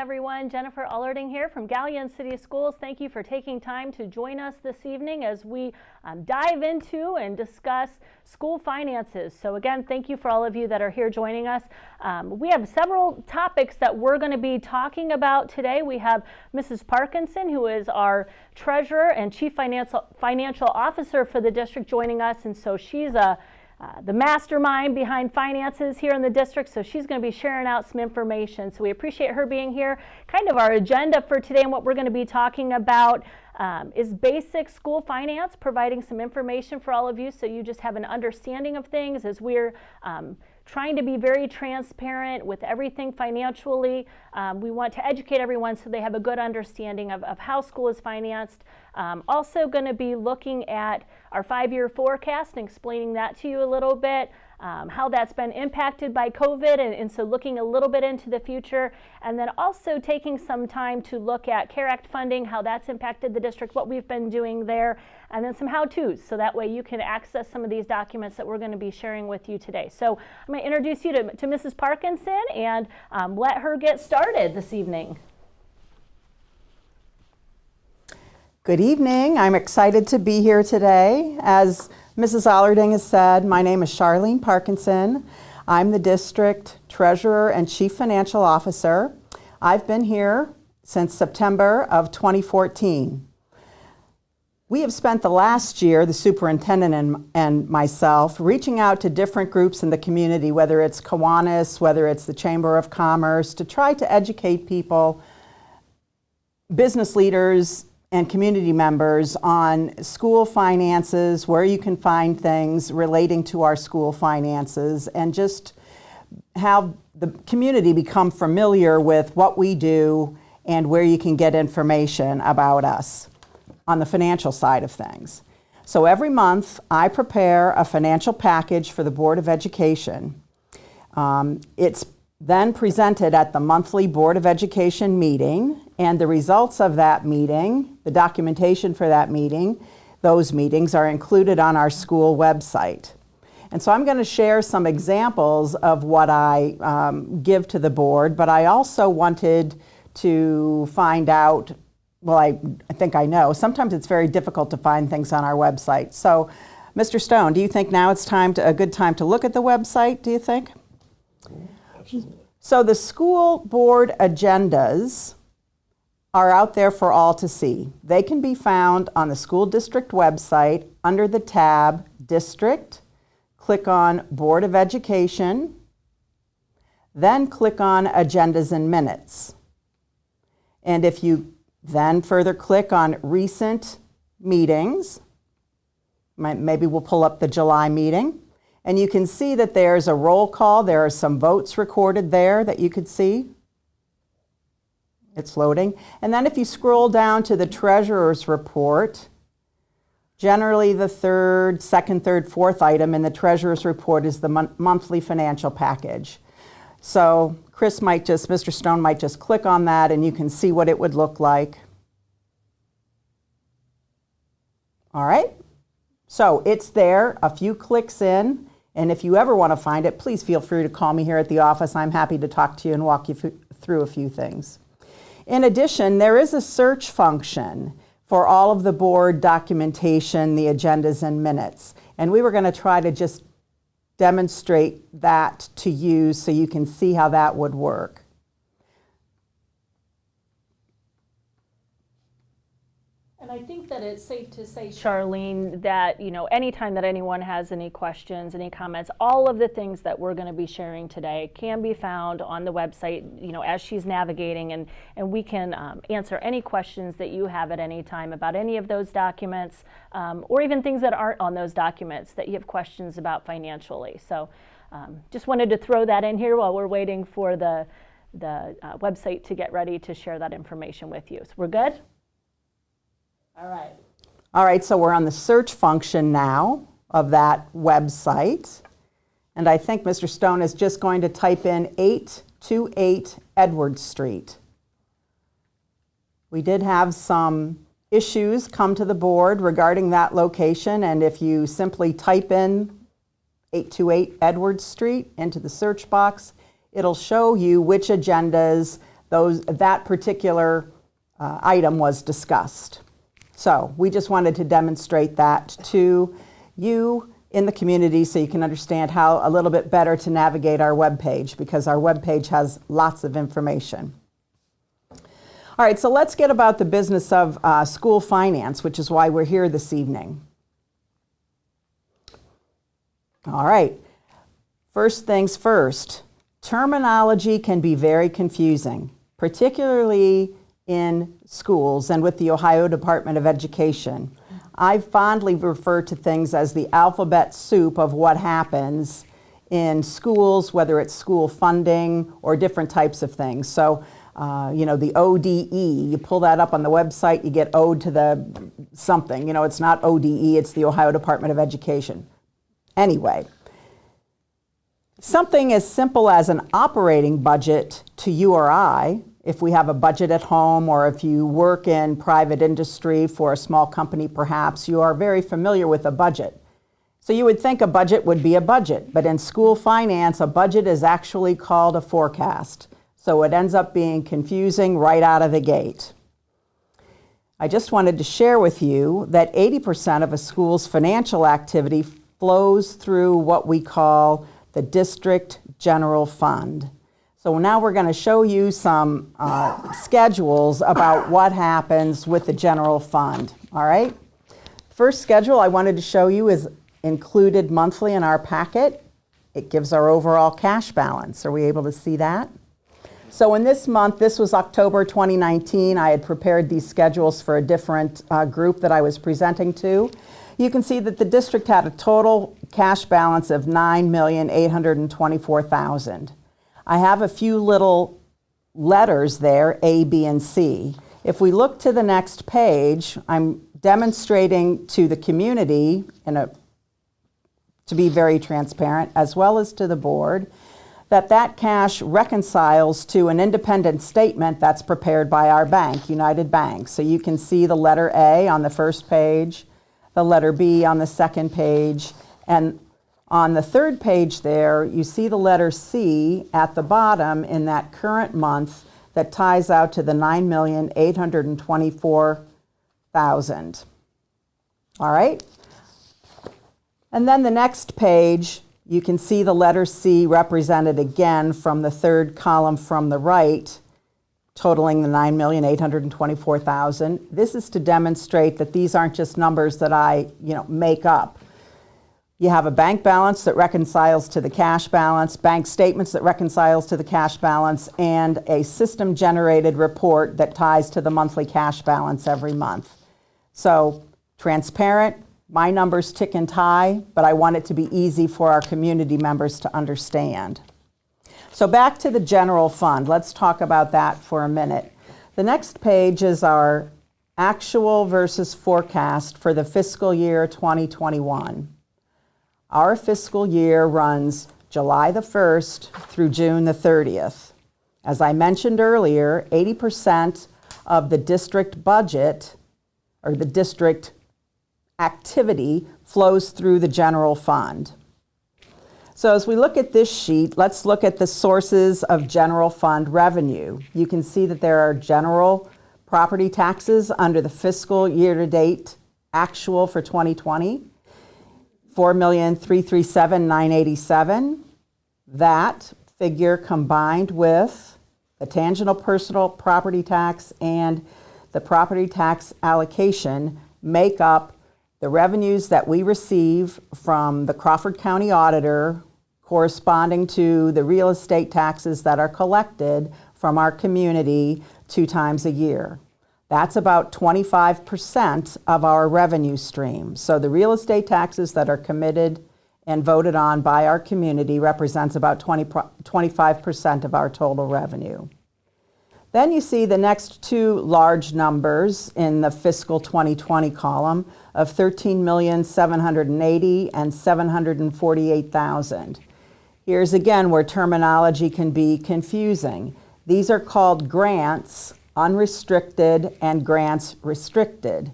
everyone. Jennifer Allerding here from Galion City Schools. Thank you for taking time to join us this evening as we dive into and discuss school finances. So again, thank you for all of you that are here joining us. We have several topics that we're going to be talking about today. We have Mrs. Parkinson, who is our treasurer and chief financial officer for the district, joining us, and so she's the mastermind behind finances here in the district, so she's going to be sharing out some information. So we appreciate her being here. Kind of our agenda for today and what we're going to be talking about is basic school finance, providing some information for all of you so you just have an understanding of things as we're trying to be very transparent with everything financially. We want to educate everyone so they have a good understanding of how school is financed. Also going to be looking at our 5-year forecast and explaining that to you a little bit, how that's been impacted by COVID, and so looking a little bit into the future, and then also taking some time to look at CARE Act funding, how that's impacted the district, what we've been doing there, and then some how-tos, so that way you can access some of these documents that we're going to be sharing with you today. So I'm going to introduce you to Mrs. Parkinson and let her get started this evening. Good evening. I'm excited to be here today. As Mrs. Allerding has said, my name is Charlene Parkinson. I'm the district treasurer and chief financial officer. I've been here since September of 2014. We have spent the last year, the superintendent and myself, reaching out to different groups in the community, whether it's Kiwanis, whether it's the Chamber of Commerce, to try to educate people, business leaders, and community members on school finances, where you can find things relating to our school finances, and just have the community become familiar with what we do and where you can get information about us on the financial side of things. So every month I prepare a financial package for the Board of Education. It's then presented at the monthly Board of Education meeting, and the results of that meeting, the documentation for that meeting, those meetings are included on our school website. And so I'm going to share some examples of what I give to the board, but I also wanted to find out, well, I think I know, sometimes it's very difficult to find things on our website. So, Mr. Stone, do you think now it's a good time to look at the website, do you think? Absolutely. So the school board agendas are out there for all to see. They can be found on the school district website under the tab District. Click on Board of Education, then click on Agendas and Minutes. And if you then further click on Recent Meetings, maybe we'll pull up the July meeting, and you can see that there's a roll call. There are some votes recorded there that you could see. It's loading. And then if you scroll down to the treasurer's report, generally the second, third, fourth item in the treasurer's report is the monthly financial package. So Mr. Stone might just click on that and you can see what it would look like. All right. So it's there, a few clicks in, and if you ever want to find it, please feel free to call me here at the office. I'm happy to talk to you and walk you through a few things. In addition, there is a search function for all of the board documentation, the agendas and minutes, and we were going to try to just demonstrate that to you so you can see how that would work. And I think that it's safe to say, Charlene, that anytime that anyone has any questions, any comments, all of the things that we're going to be sharing today can be found on the website, as she's navigating, and we can answer any questions that you have at any time about any of those documents, or even things that aren't on those documents that you have questions about financially. So just wanted to throw that in here while we're waiting for the website to get ready to share that information with you. So we're good? All right, so we're on the search function now of that website. And I think Mr. Stone is just going to type in 828 Edward Street. We did have some issues come to the board regarding that location, and if you simply type in 828 Edward Street into the search box, it'll show you which agendas that particular item was discussed. So we just wanted to demonstrate that to you in the community so you can understand how a little bit better to navigate our webpage, because our webpage has lots of information. All right, so let's get about the business of school finance, which is why we're here this evening. All right, first things first, terminology can be very confusing, particularly in schools and with the Ohio Department of Education. I fondly refer to things as the alphabet soup of what happens in schools, whether it's school funding or different types of things. So, the ODE, you pull that up on the website, you get ode to the something. It's not ODE, it's the Ohio Department of Education. Anyway, something as simple as an operating budget to you or I, if we have a budget at home, or if you work in private industry for a small company perhaps, you are very familiar with a budget. So you would think a budget would be a budget, but in school finance, a budget is actually called a forecast. So it ends up being confusing right out of the gate. I just wanted to share with you that 80% of a school's financial activity flows through what we call the district general fund. So now we're going to show you some schedules about what happens with the general fund. All right. First schedule I wanted to show you is included monthly in our packet. It gives our overall cash balance. Are we able to see that? So in this month, this was October 2019, I had prepared these schedules for a different group that I was presenting to. You can see that the district had a total cash balance of $9,824,000. I have a few little letters there, A, B, and C. If we look to the next page, I'm demonstrating to the community, to be very transparent, as well as to the board, that cash reconciles to an independent statement that's prepared by our bank, United Bank. So you can see the letter A on the first page, the letter B on the second page, and on the third page there, you see the letter C at the bottom in that current month that ties out to the $9,824,000. All right? And then the next page, you can see the letter C represented again from the third column from the right, totaling the $9,824,000. This is to demonstrate that these aren't just numbers that I, make up. You have a bank balance that reconciles to the cash balance, bank statements that reconciles to the cash balance, and a system-generated report that ties to the monthly cash balance every month. So, transparent, my numbers tick and tie, but I want it to be easy for our community members to understand. So back to the general fund. Let's talk about that for a minute. The next page is our actual versus forecast for the fiscal year 2021. Our fiscal year runs July the 1st through June the 30th. As I mentioned earlier, 80% of the district budget, or the district activity, flows through the general fund. So as we look at this sheet, let's look at the sources of general fund revenue. You can see that there are general property taxes under the fiscal year-to-date actual for 2020. $4,337,987. That figure combined with the tangible personal property tax and the property tax allocation make up the revenues that we receive from the Crawford County Auditor, corresponding to the real estate taxes that are collected from our community 2 times a year. That's about 25% of our revenue stream. So the real estate taxes that are committed and voted on by our community represents about 25% of our total revenue. Then you see the next 2 large numbers in the fiscal 2020 column of $13,780,000 and $748,000. Here's again where terminology can be confusing. These are called grants, unrestricted, and grants restricted.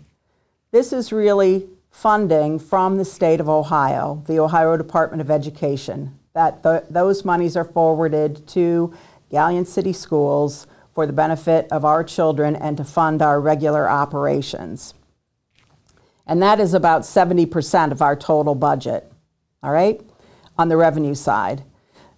This is really funding from the state of Ohio, the Ohio Department of Education. Those monies are forwarded to Galion City Schools for the benefit of our children and to fund our regular operations. And that is about 70% of our total budget, all right, on the revenue side.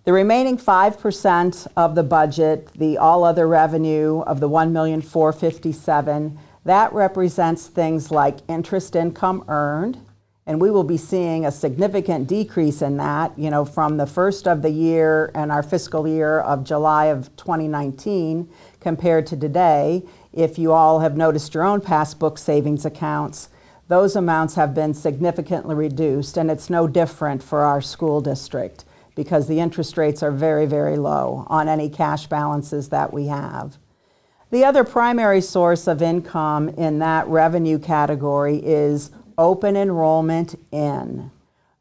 The remaining 5% of the budget, the all other revenue of the $1,457,000, that represents things like interest income earned, and we will be seeing a significant decrease in that, from the first of the year and our fiscal year of July of 2019 compared to today. If you all have noticed your own passbook savings accounts, those amounts have been significantly reduced, and it's no different for our school district because the interest rates are very, very low on any cash balances that we have. The other primary source of income in that revenue category is open enrollment in.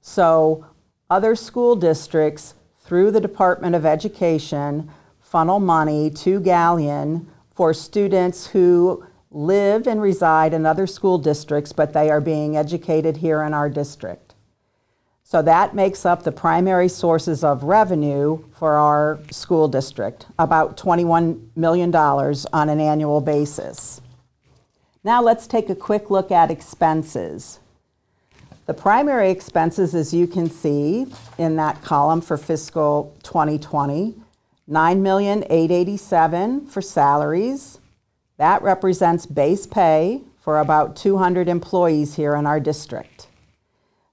So other school districts, through the Department of Education, funnel money to Galion for students who live and reside in other school districts, but they are being educated here in our district. So that makes up the primary sources of revenue for our school district, about $21 million on an annual basis. Now let's take a quick look at expenses. The primary expenses, as you can see in that column for fiscal 2020, $9,887,000 for salaries. That represents base pay for about 200 employees here in our district.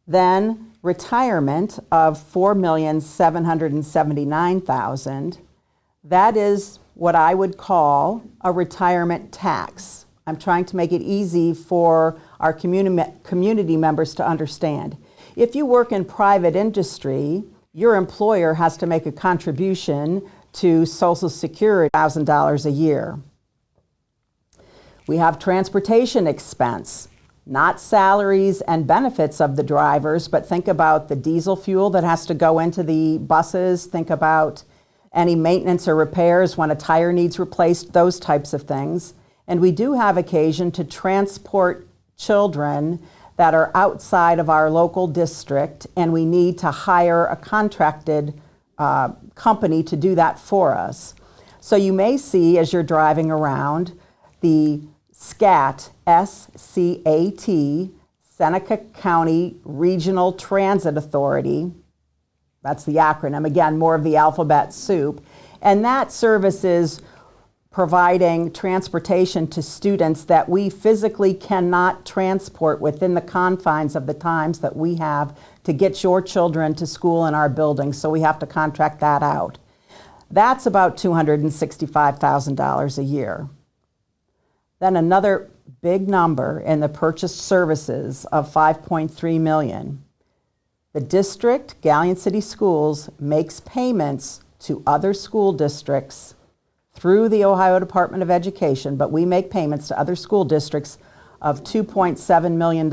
Then retirement of $4,779,000. That is what I would call a retirement tax. I'm trying to make it easy for our community members to understand. If you work in private industry, your employer has to make a contribution to Social Security, $1,000 a year. We have transportation expense, not salaries and benefits of the drivers, but think about the diesel fuel that has to go into the buses. Think about any maintenance or repairs when a tire needs replaced, those types of things. And we do have occasion to transport children that are outside of our local district, and we need to hire a contracted company to do that for us. So you may see as you're driving around the SCAT, S-C-A-T, Seneca County Regional Transit Authority. That's the acronym, again, more of the alphabet soup. And that service is providing transportation to students that we physically cannot transport within the confines of the times that we have to get your children to school in our building, so we have to contract that out. That's about $265,000 a year. Then another big number in the purchased services of $5.3 million. The district, Galion City Schools, makes payments to other school districts through the Ohio Department of Education, but we make payments to other school districts of $2.7 million.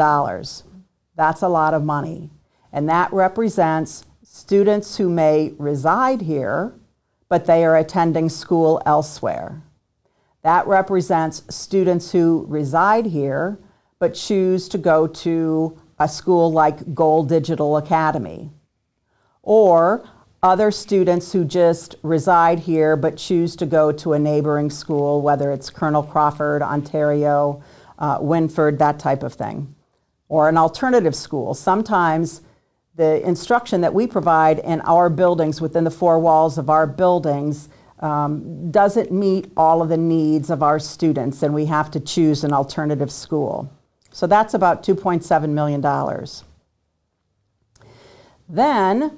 That's a lot of money. And that represents students who may reside here, but they are attending school elsewhere. That represents students who reside here, but choose to go to a school like Gold Digital Academy, or other students who just reside here but choose to go to a neighboring school, whether it's Colonel Crawford, Ontario, Winford, that type of thing, or an alternative school. Sometimes the instruction that we provide in our buildings, within the four walls of our buildings, doesn't meet all of the needs of our students, and we have to choose an alternative school. So that's about $2.7 million. Then,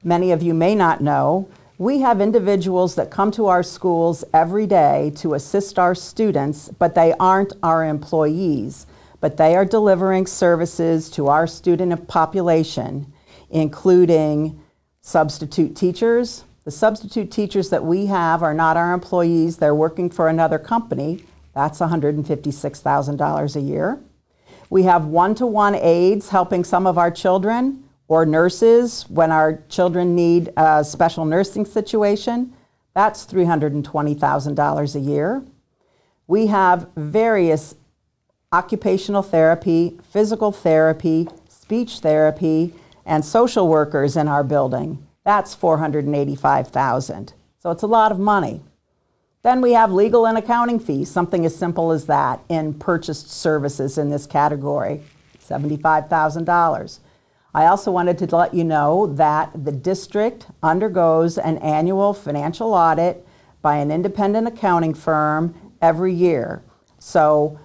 many of you may not know, we have individuals that come to our schools every day to assist our students, but they aren't our employees, but they are delivering services to our student population, including substitute teachers. The substitute teachers that we have are not our employees, they're working for another company. That's $156,000 a year. We have one-to-one aides helping some of our children, or nurses when our children need a special nursing situation. That's $320,000 a year. We have various occupational therapy, physical therapy, speech therapy, and social workers in our building. That's $485,000. So it's a lot of money. Then we have legal and accounting fees, something as simple as that in purchased services in this category, $75,000. I also wanted to let you know that the district undergoes an annual financial audit by an independent accounting firm every year. So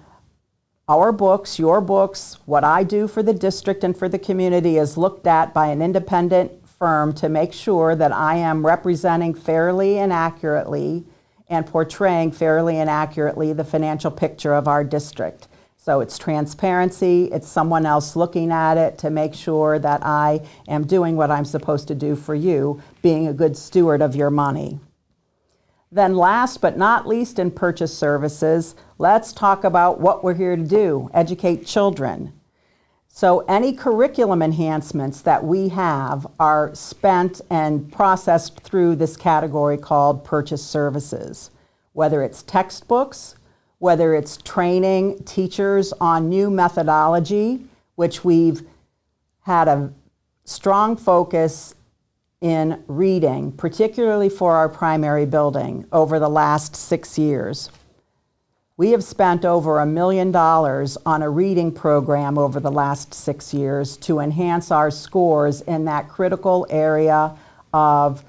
our books, your books, what I do for the district and for the community is looked at by an independent firm to make sure that I am representing fairly and accurately and portraying fairly and accurately the financial picture of our district. So it's transparency, it's someone else looking at it to make sure that I am doing what I'm supposed to do for you, being a good steward of your money. Then last but not least in purchase services, let's talk about what we're here to do, educate children. So any curriculum enhancements that we have are spent and processed through this category called purchase services. Whether it's textbooks, whether it's training teachers on new methodology, which we've had a strong focus in reading, particularly for our primary building over the last 6 years. We have spent over $1 million on a reading program over the last 6 years to enhance our scores in that critical area of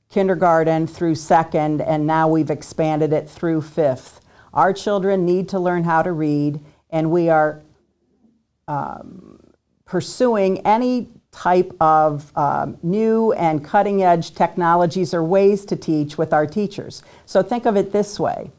kindergarten through second, and now we've expanded it through fifth. Our children need to learn how to read, and we are pursuing any type of new and cutting-edge technologies or ways to teach with our teachers. So think of it this way.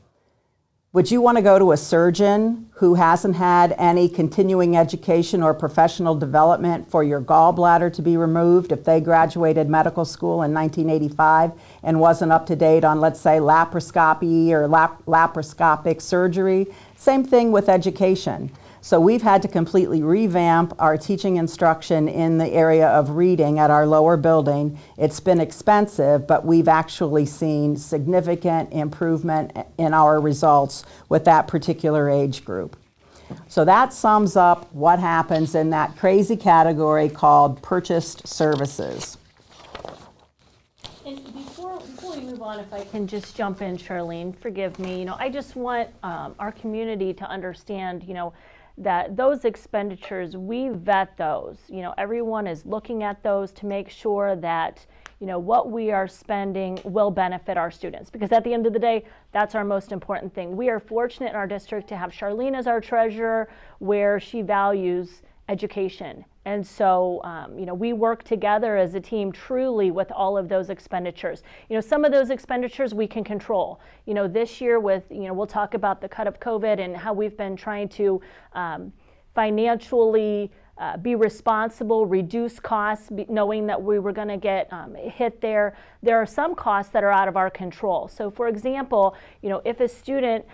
Would you want to go to a surgeon who hasn't had any continuing education or professional development for your gallbladder to be removed if they graduated medical school in 1985 and wasn't up to date on, let's say, laparoscopy or laparoscopic surgery? Same thing with education. So we've had to completely revamp our teaching instruction in the area of reading at our lower building. It's been expensive, but we've actually seen significant improvement in our results with that particular age group. So that sums up what happens in that crazy category called purchased services. And before we move on, if I can just jump in, Charlene, forgive me. I just want our community to understand, that those expenditures, we vet those. Everyone is looking at those to make sure that, what we are spending will benefit our students. Because at the end of the day, that's our most important thing. We are fortunate in our district to have Charlene as our treasurer, where she values education. And so, we work together as a team truly with all of those expenditures. Some of those expenditures we can control. This year with, we'll talk about the cut of COVID and how we've been trying to financially be responsible, reduce costs, knowing that we were going to get hit there. There are some costs that are out of our control. So for example, if a student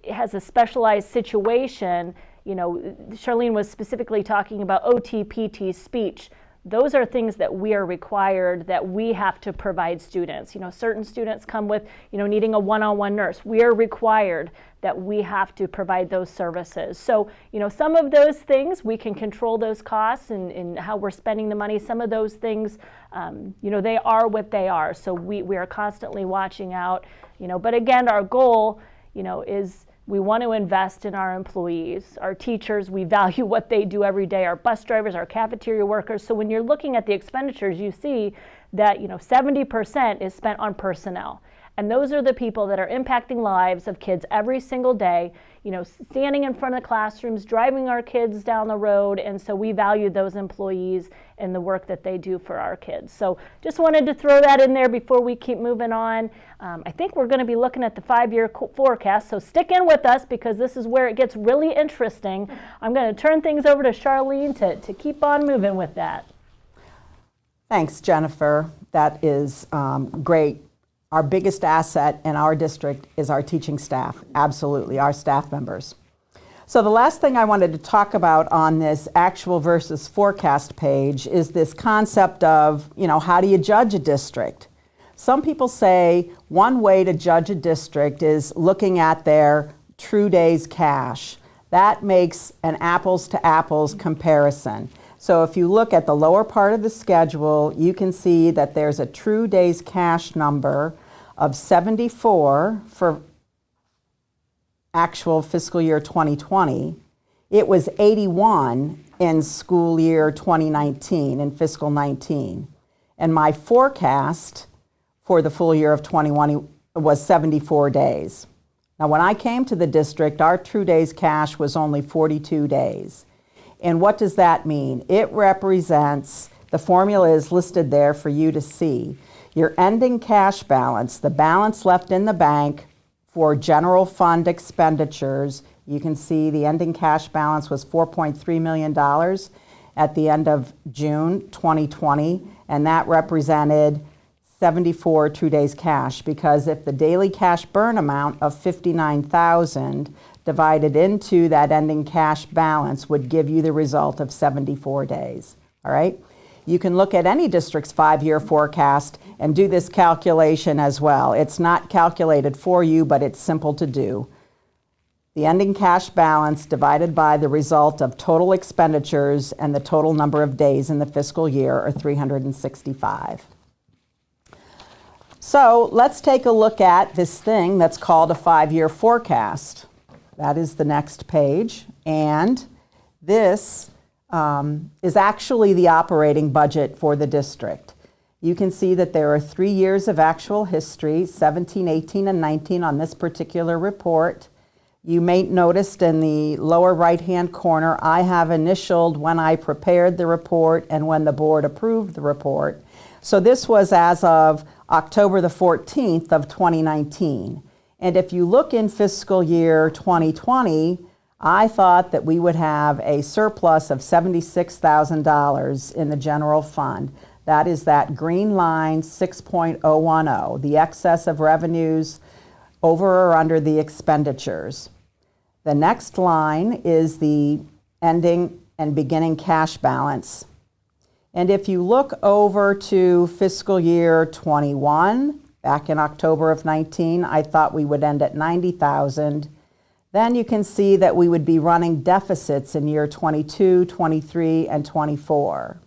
has a specialized situation, Charlene was specifically talking about OT, PT, speech. Those are things that we are required, that we have to provide students. Certain students come with, needing a one-on-one nurse. We are required that we have to provide those services. So, some of those things, we can control those costs and how we're spending the money. Some of those things, they are what they are. So we are constantly watching out, but again, our goal, is we want to invest in our employees, our teachers. We value what they do every day, our bus drivers, our cafeteria workers. So when you're looking at the expenditures, you see that 70% is spent on personnel. And those are the people that are impacting lives of kids every single day, standing in front of the classrooms, driving our kids down the road. And so we value those employees and the work that they do for our kids. So just wanted to throw that in there before we keep moving on. I think we're going to be looking at the 5-year forecast. So stick in with us because this is where it gets really interesting. I'm going to turn things over to Charlene to keep on moving with that. Thanks, Jennifer. That is great. Our biggest asset in our district is our teaching staff, absolutely, our staff members. So the last thing I wanted to talk about on this actual versus forecast page is this concept of, how do you judge a district? Some people say one way to judge a district is looking at their true days cash. That makes an apples to apples comparison. So if you look at the lower part of the schedule, you can see that there's a true days cash number of 74 for actual fiscal year 2020. It was 81 in school year 2019, in fiscal 19. And my forecast for the full year of 2020 was 74 days. Now, when I came to the district, our true days cash was only 42 days. And what does that mean? It represents, the formula is listed there for you to see, your ending cash balance, the balance left in the bank for general fund expenditures. You can see the ending cash balance was $4.3 million at the end of June 2020, and that represented 74 true days cash, because if the daily cash burn amount of $59,000 divided into that ending cash balance would give you the result of 74 days, all right? You can look at any district's 5-year forecast and do this calculation as well. It's not calculated for you, but it's simple to do. The ending cash balance divided by the result of total expenditures and the total number of days in the fiscal year are 365. So let's take a look at this thing that's called a 5-year forecast. That is the next page. And this is actually the operating budget for the district. You can see that there are 3 years of actual history, 17, 18, and 19 on this particular report. You may notice in the lower right-hand corner, I have initialed when I prepared the report and when the board approved the report. So this was as of October the 14th of 2019. And if you look in fiscal year 2020, I thought that we would have a surplus of $76,000 in the general fund. That is that green line 6.010, the excess of revenues over or under the expenditures. The next line is the ending and beginning cash balance. And if you look over to fiscal year 21, back in October of 19, I thought we would end at $90,000. Then you can see that we would be running deficits in year 22, 23, and 24.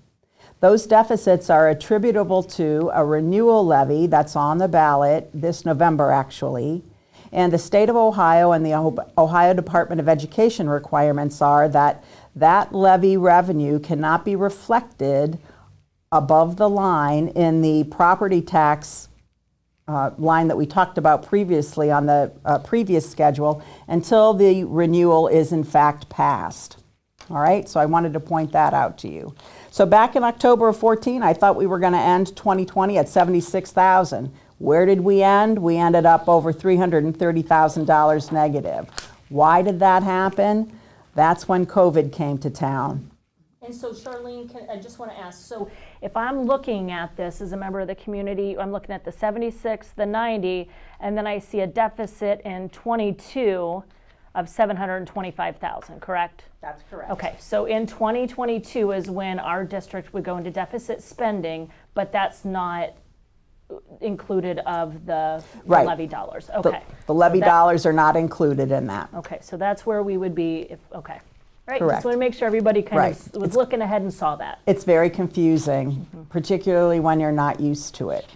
Those deficits are attributable to a renewal levy that's on the ballot this November, actually. And the state of Ohio and the Ohio Department of Education requirements are that that levy revenue cannot be reflected above the line in the property tax line that we talked about previously on the previous schedule until the renewal is in fact passed. All right, so I wanted to point that out to you. So back in October of 14, I thought we were going to end 2020 at $76,000. Where did we end? We ended up over $330,000 negative. Why did that happen? That's when COVID came to town. And so Charlene, I just want to ask, so if I'm looking at this as a member of the community, I'm looking at the 76, the 90, and then I see a deficit in 22 of $725,000, correct? That's correct. Okay, so in 2022 is when our district would go into deficit spending, but that's not included of the Right. levy dollars. Okay. The levy dollars are not included in that. Okay, so that's where we would be if, okay. Right, Correct. just want to make sure everybody kind Right. of was looking ahead and saw that. It's very confusing, particularly when you're not used to it.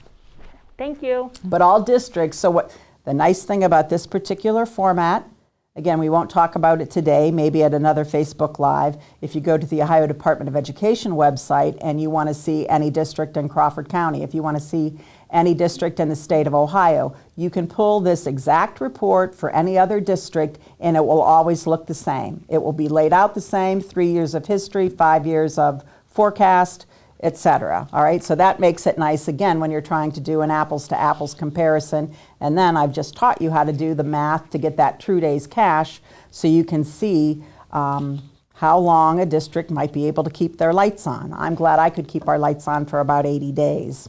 Thank you. But all districts, so what the nice thing about this particular format, again, we won't talk about it today, maybe at another Facebook Live. If you go to the Ohio Department of Education website and you want to see any district in Crawford County, if you want to see any district in the state of Ohio, you can pull this exact report for any other district and it will always look the same. It will be laid out the same, 3 years of history, 5 years of forecast, etc. All right, so that makes it nice again when you're trying to do an apples to apples comparison. And then I've just taught you how to do the math to get that true days cash so you can see how long a district might be able to keep their lights on. I'm glad I could keep our lights on for about 80 days.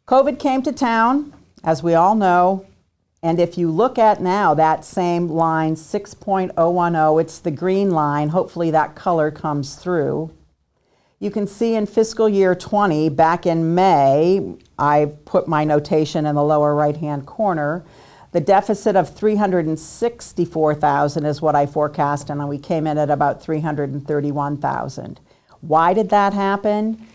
COVID came to town, as we all know, and if you look at now that same line 6.010, it's the green line, hopefully that color comes through. You can see in fiscal year 20, back in May, I put my notation in the lower right-hand corner, the deficit of $364,000 is what I forecast, and we came in at about $331,000. Why did that happen?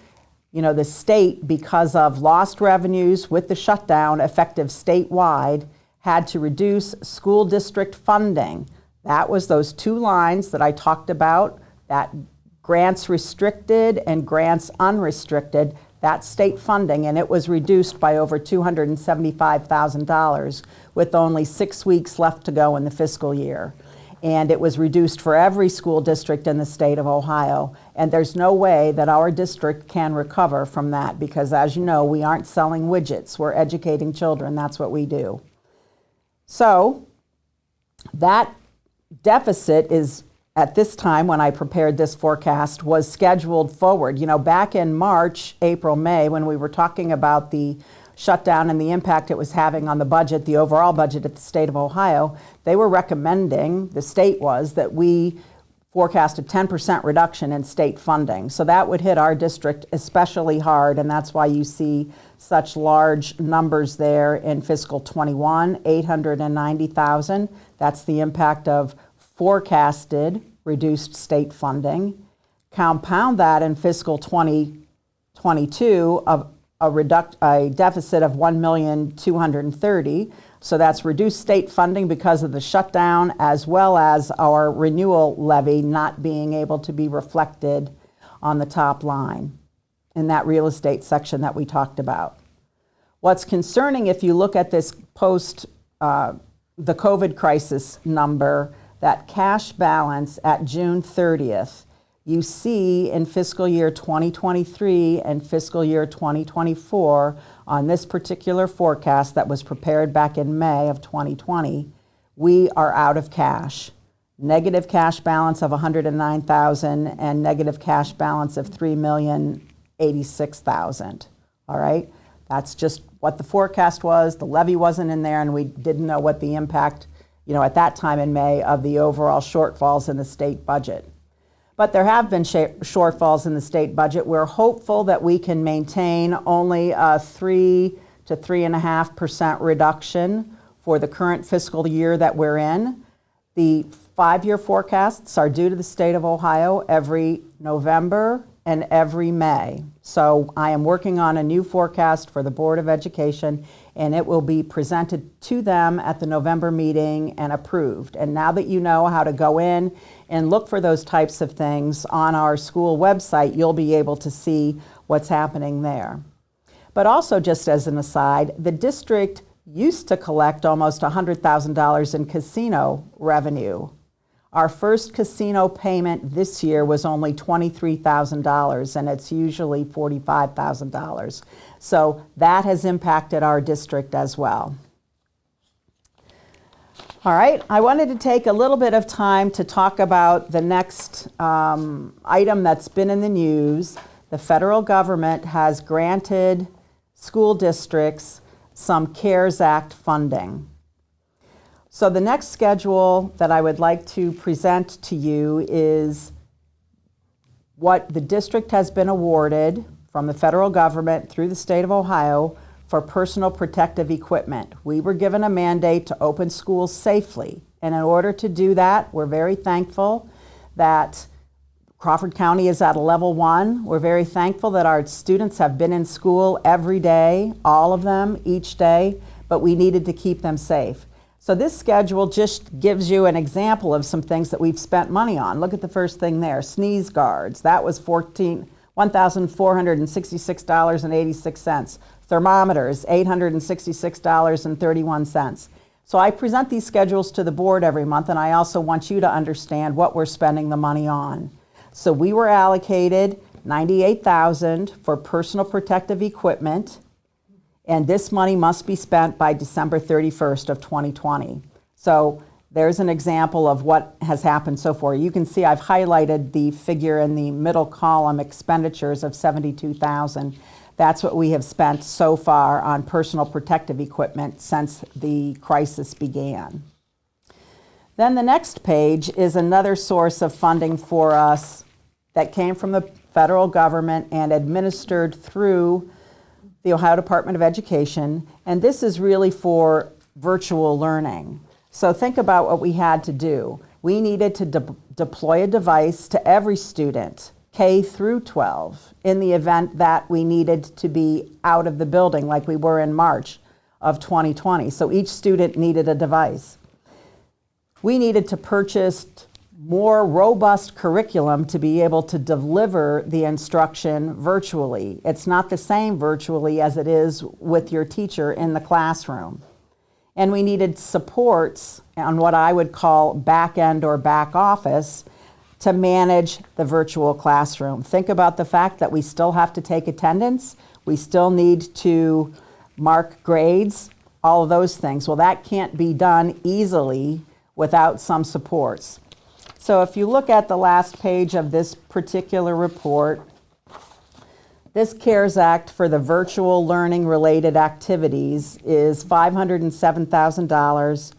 You know, the state, because of lost revenues with the shutdown effective statewide, had to reduce school district funding. That was those two lines that I talked about, that grants restricted and grants unrestricted, that state funding, and it was reduced by over $275,000 with only 6 weeks left to go in the fiscal year. And it was reduced for every school district in the state of Ohio. And there's no way that our district can recover from that because, as you know, we aren't selling widgets. We're educating children. That's what we do. So that deficit is, at this time when I prepared this forecast, was scheduled forward. You know, back in March, April, May, when we were talking about the shutdown and the impact it was having on the budget, the overall budget at the state of Ohio, they were recommending, the state was, that we forecast a 10% reduction in state funding. So that would hit our district especially hard, and that's why you see such large numbers there in fiscal 21, 890,000. That's the impact of forecasted reduced state funding. Compound that in fiscal 2022 of a deficit of 1,230,000. So that's reduced state funding because of the shutdown, as well as our renewal levy not being able to be reflected on the top line in that real estate section that we talked about. What's concerning, if you look at this post the COVID crisis number, that cash balance at June 30th, you see in fiscal year 2023 and fiscal year 2024 on this particular forecast that was prepared back in May of 2020, we are out of cash. Negative cash balance of 109,000 and negative cash balance of 3,086,000. All right, that's just what the forecast was. The levy wasn't in there, and we didn't know what the impact, you know, at that time in May of the overall shortfalls in the state budget. But there have been shortfalls in the state budget. We're hopeful that we can maintain only a 3 to 3.5% reduction for the current fiscal year that we're in. The 5-year forecasts are due to the state of Ohio every November and every May. So I am working on a new forecast for the Board of Education, and it will be presented to them at the November meeting and approved. And now that you know how to go in and look for those types of things on our school website, you'll be able to see what's happening there. But also, just as an aside, the district used to collect almost $100,000 in casino revenue. Our first casino payment this year was only $23,000, and it's usually $45,000. So that has impacted our district as well. All right, I wanted to take a little bit of time to talk about the next item that's been in the news. The federal government has granted school districts some CARES Act funding. So the next schedule that I would like to present to you is what the district has been awarded from the federal government through the state of Ohio for personal protective equipment. We were given a mandate to open schools safely, and in order to do that, we're very thankful that Crawford County is at a level 1. We're very thankful that our students have been in school every day, all of them, each day, but we needed to keep them safe. So this schedule just gives you an example of some things that we've spent money on. Look at the first thing there, sneeze guards. That was $1,466.86. Thermometers, $866.31. So I present these schedules to the board every month, and I also want you to understand what we're spending the money on. So we were allocated $98,000 for personal protective equipment, and this money must be spent by December 31st of 2020. So there's an example of what has happened so far. You can see I've highlighted the figure in the middle column, expenditures of $72,000. That's what we have spent so far on personal protective equipment since the crisis began. Then the next page is another source of funding for us that came from the federal government and administered through the Ohio Department of Education, and this is really for virtual learning. So think about what we had to do. We needed to deploy a device to every student, K through 12, in the event that we needed to be out of the building like we were in March of 2020. So each student needed a device. We needed to purchase more robust curriculum to be able to deliver the instruction virtually. It's not the same virtually as it is with your teacher in the classroom. And we needed supports on what I would call back end or back office to manage the virtual classroom. Think about the fact that we still have to take attendance, we still need to mark grades, all of those things. Well, that can't be done easily without some supports. So if you look at the last page of this particular report, this CARES Act for the virtual learning related activities is $507,000.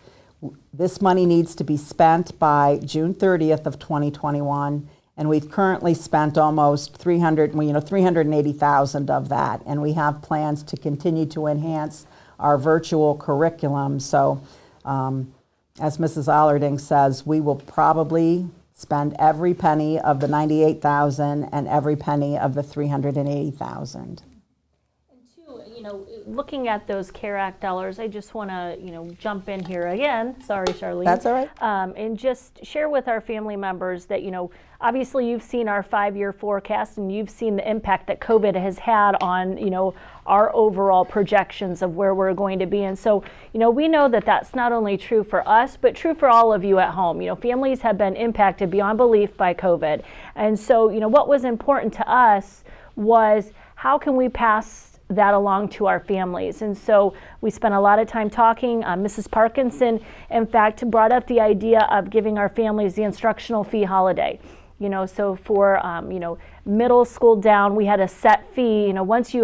This money needs to be spent by June 30th of 2021, and we've currently spent almost 380,000 of that, and we have plans to continue to enhance our virtual curriculum. So as Mrs. Allerding says, we will probably spend every penny of the 98,000 and every penny of the 380,000. Looking at those CARE Act dollars, I just want to, jump in here again. Sorry, Charlene. That's all right. And just share with our family members that, obviously you've seen our 5-year forecast and you've seen the impact that COVID has had on, our overall projections of where we're going to be. And so, we know that that's not only true for us, but true for all of you at home. Families have been impacted beyond belief by COVID. And so, what was important to us was how can we pass that along to our families. And so we spent a lot of time talking. Mrs. Parkinson, in fact, brought up the idea of giving our families the instructional fee holiday. So for, middle school down, we had a set fee. Once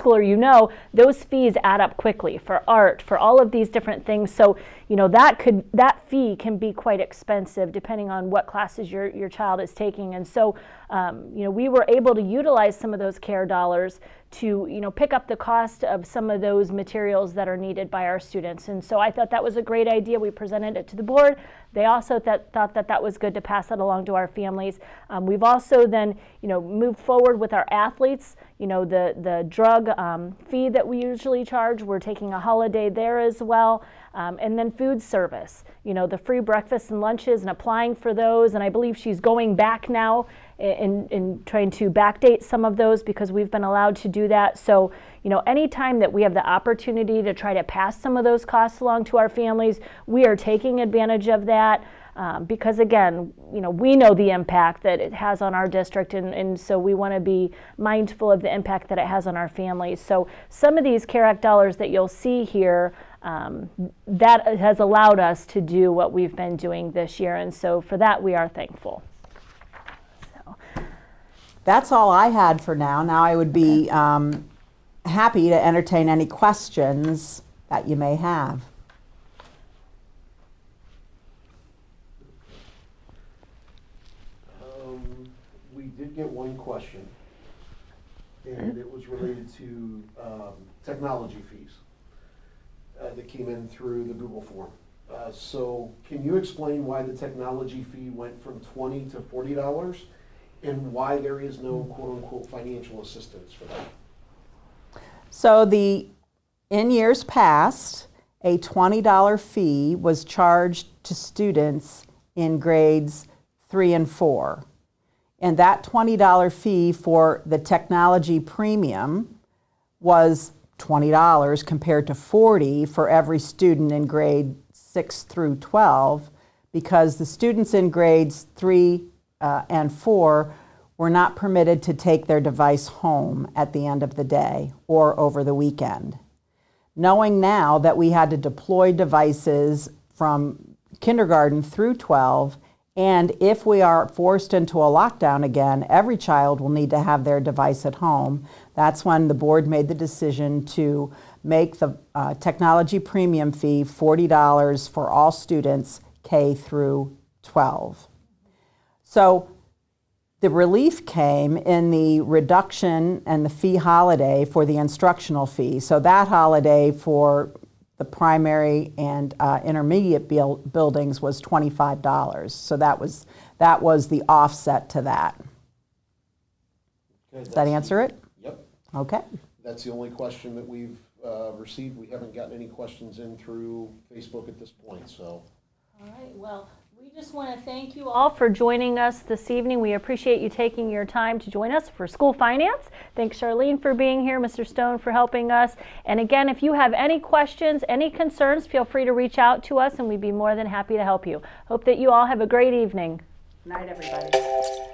schooler, those fees add up quickly for art, for all of these different things. So, that fee can be quite expensive depending on what classes your child is taking. And so, we were able to utilize some of those CARE dollars to, pick up the cost of some of those materials that are needed by our students. And so I thought that was a great idea. We presented it to the board. They also thought that was good to pass that along to our families. We've also then, moved forward with our athletes. The drug fee that we usually charge, we're taking a holiday there as well. And then food service, the free breakfasts and lunches and applying for those. And I believe she's going back now in trying to backdate some of those because we've been allowed to do that. So, anytime that we have the opportunity to try to pass some of those costs along to our families, we are taking advantage of that. Because again, we know the impact that it has on our district, and so we want to be mindful of the impact that it has on our families. So some of these CARE Act dollars that you'll see here, that has allowed us to do what we've been doing this year, and so for that we are thankful. So that's all I had for now. Now I would be happy to entertain any questions that you may have. We did get one question, and it was related to technology fees that came in through the Google form. So can you explain why the technology fee went from $20 to $40 and why there is no quote-unquote financial assistance for that? So in years past, a $20 fee was charged to students in grades 3 and 4. And that $20 fee for the technology premium was $20 compared to $40 for every student in grade 6 through 12, because the students in grades 3 and 4 were not permitted to take their device home at the end of the day or over the weekend. Knowing now that we had to deploy devices from kindergarten through 12, and if we are forced into a lockdown again, every child will need to have their device at home. That's when the board made the decision to make the technology premium fee $40 for all students K through 12. So the relief came in the reduction and the fee holiday for the instructional fee. So that holiday for the primary and intermediate buildings was $25. So that was the offset to that. Okay, Does that answer it? Yep. Okay. That's the only question that we've received. We haven't gotten any questions in through Facebook at this point, so. All right, well, we just want to thank you all for joining us this evening. We appreciate you taking your time to join us for School Finance. Thanks, Charlene, for being here, Mr. Stone for helping us. And again, if you have any questions, any concerns, feel free to reach out to us and we'd be more than happy to help you. Hope that you all have a great evening. Good night, everybody.